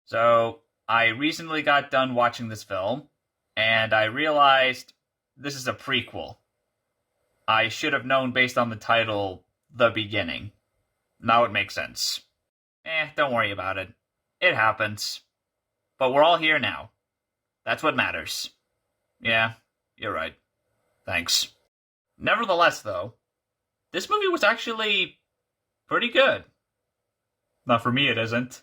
So, I recently got done watching this film, and I realized this is a prequel. I should have known based on the title, The Beginning. Now it makes sense. Don't worry about it. It happens. But we're all here now. That's what matters. Yeah, you're right. Thanks. Nevertheless, though, this movie was actually pretty good. Not for me, it isn't.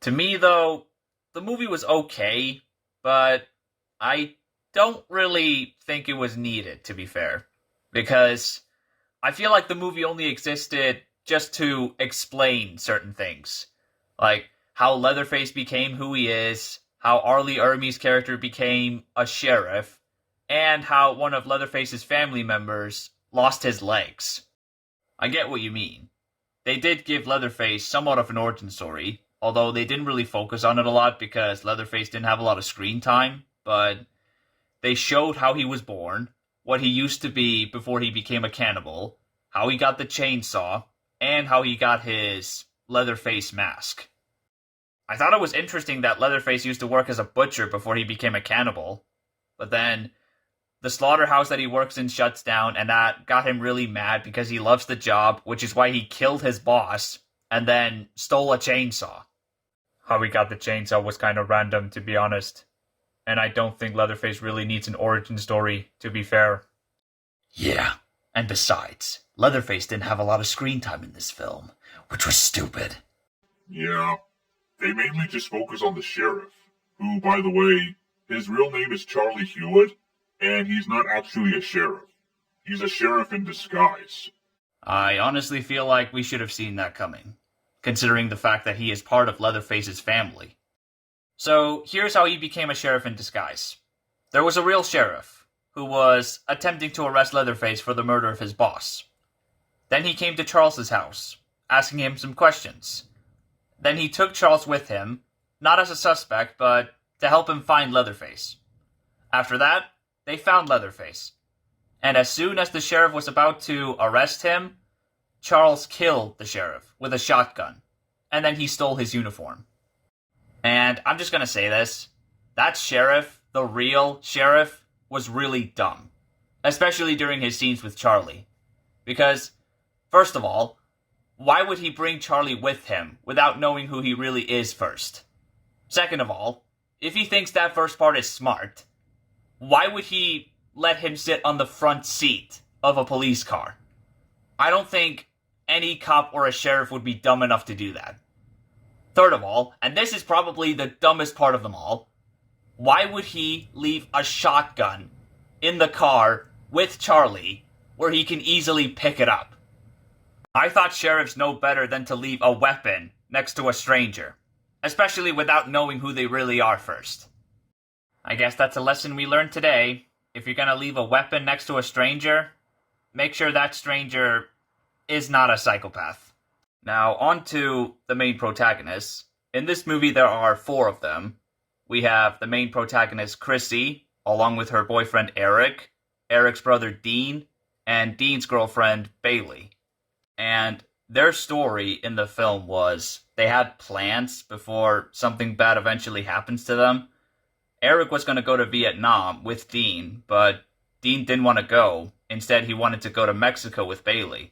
To me, though, the movie was okay, but I don't really think it was needed, to be fair. Because I feel like the movie only existed just to explain certain things. Like how Leatherface became who he is, how Arlie Ermey's character became a sheriff, and how one of Leatherface's family members lost his legs. I get what you mean. They did give Leatherface somewhat of an origin story, although they didn't really focus on it a lot because Leatherface didn't have a lot of screen time, but they showed how he was born, what he used to be before he became a cannibal, how he got the chainsaw, and how he got his Leatherface mask. I thought it was interesting that Leatherface used to work as a butcher before he became a cannibal, but then the slaughterhouse that he works in shuts down, and that got him really mad because he loves the job, which is why he killed his boss, and then stole a chainsaw. How he got the chainsaw was kind of random, to be honest. And I don't think Leatherface really needs an origin story, to be fair. Yeah, and besides, Leatherface didn't have a lot of screen time in this film, which was stupid. Yeah, they mainly just focus on the sheriff, who, by the way, his real name is Charlie Hewitt, and he's not actually a sheriff. He's a sheriff in disguise. I honestly feel like we should have seen that coming, considering the fact that he is part of Leatherface's family. So, here's how he became a sheriff in disguise. There was a real sheriff, who was attempting to arrest Leatherface for the murder of his boss. Then he came to Charles's house, asking him some questions. Then he took Charles with him, not as a suspect, but to help him find Leatherface. After that, they found Leatherface. And as soon as the sheriff was about to arrest him, Charles killed the sheriff with a shotgun. And then he stole his uniform. And I'm just gonna say this. That sheriff, the real sheriff, was really dumb. Especially during his scenes with Charlie. Because, first of all, why would he bring Charlie with him without knowing who he really is first? Second of all, if he thinks that first part is smart, why would he let him sit on the front seat of a police car? I don't think any cop or a sheriff would be dumb enough to do that. Third of all, and this is probably the dumbest part of them all, why would he leave a shotgun in the car with Charlie where he can easily pick it up? I thought sheriffs know better than to leave a weapon next to a stranger, especially without knowing who they really are first. I guess that's a lesson we learned today. If you're gonna leave a weapon next to a stranger, make sure that stranger is not a psychopath. Now, on to the main protagonists. In this movie, there are 4 of them. We have the main protagonist, Chrissy, along with her boyfriend, Eric, Eric's brother, Dean, and Dean's girlfriend, Bailey. And their story in the film was they had plans before something bad eventually happens to them. Eric was going to go to Vietnam with Dean, but Dean didn't want to go. Instead, he wanted to go to Mexico with Bailey.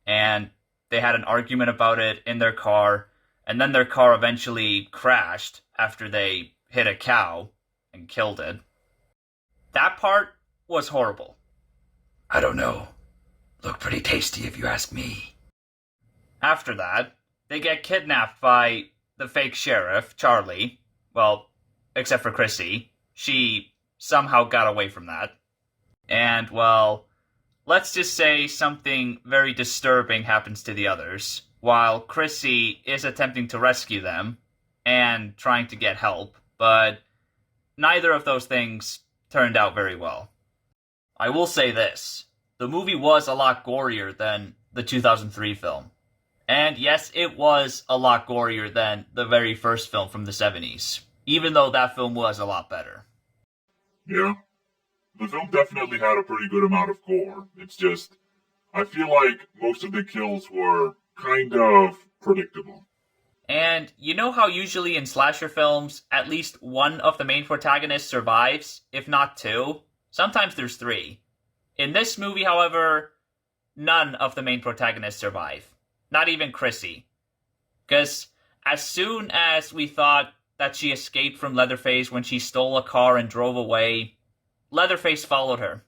And they had an argument about it in their car, and then their car eventually crashed after they hit a cow and killed it. That part was horrible. I don't know. Looked pretty tasty if you ask me. After that, they get kidnapped by the fake sheriff, Charlie. Well, except for Chrissy. She somehow got away from that. And, well, let's just say something very disturbing happens to the others, while Chrissy is attempting to rescue them and trying to get help, but neither of those things turned out very well. I will say this. The movie was a lot gorier than the 2003 film. And yes, it was a lot gorier than the very first film from the 70s, even though that film was a lot better. Yeah, the film definitely had a pretty good amount of gore. It's just, I feel like most of the kills were kind of predictable. And you know how usually in slasher films, at least one of the main protagonists survives, if not two? Sometimes there's three. In this movie, however, none of the main protagonists survive. Not even Chrissy. Because as soon as we thought that she escaped from Leatherface when she stole a car and drove away, Leatherface followed her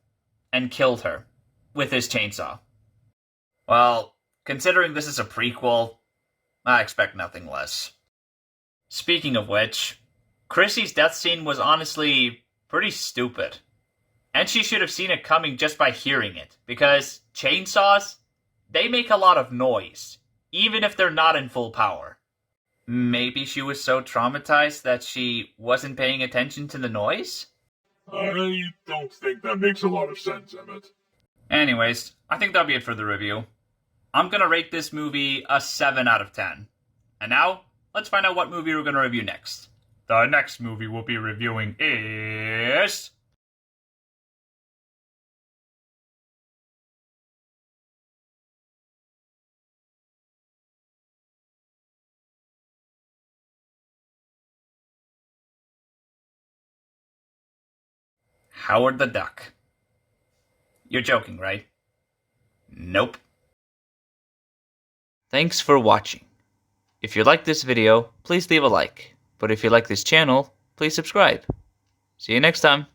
and killed her with his chainsaw. Well, considering this is a prequel, I expect nothing less. Speaking of which, Chrissy's death scene was honestly pretty stupid. And she should have seen it coming just by hearing it, because chainsaws, they make a lot of noise, even if they're not in full power. Maybe she was so traumatized that she wasn't paying attention to the noise? I don't think that makes a lot of sense, Emmett. Anyways, I think that'll be it for the review. I'm gonna rate this movie a 7 out of 10. And now, let's find out what movie we're gonna review next. The next movie we'll be reviewing is... Howard the Duck. You're joking, right? Nope. Thanks for watching. If you like this video, please leave a like. But if you like this channel, please subscribe. See you next time.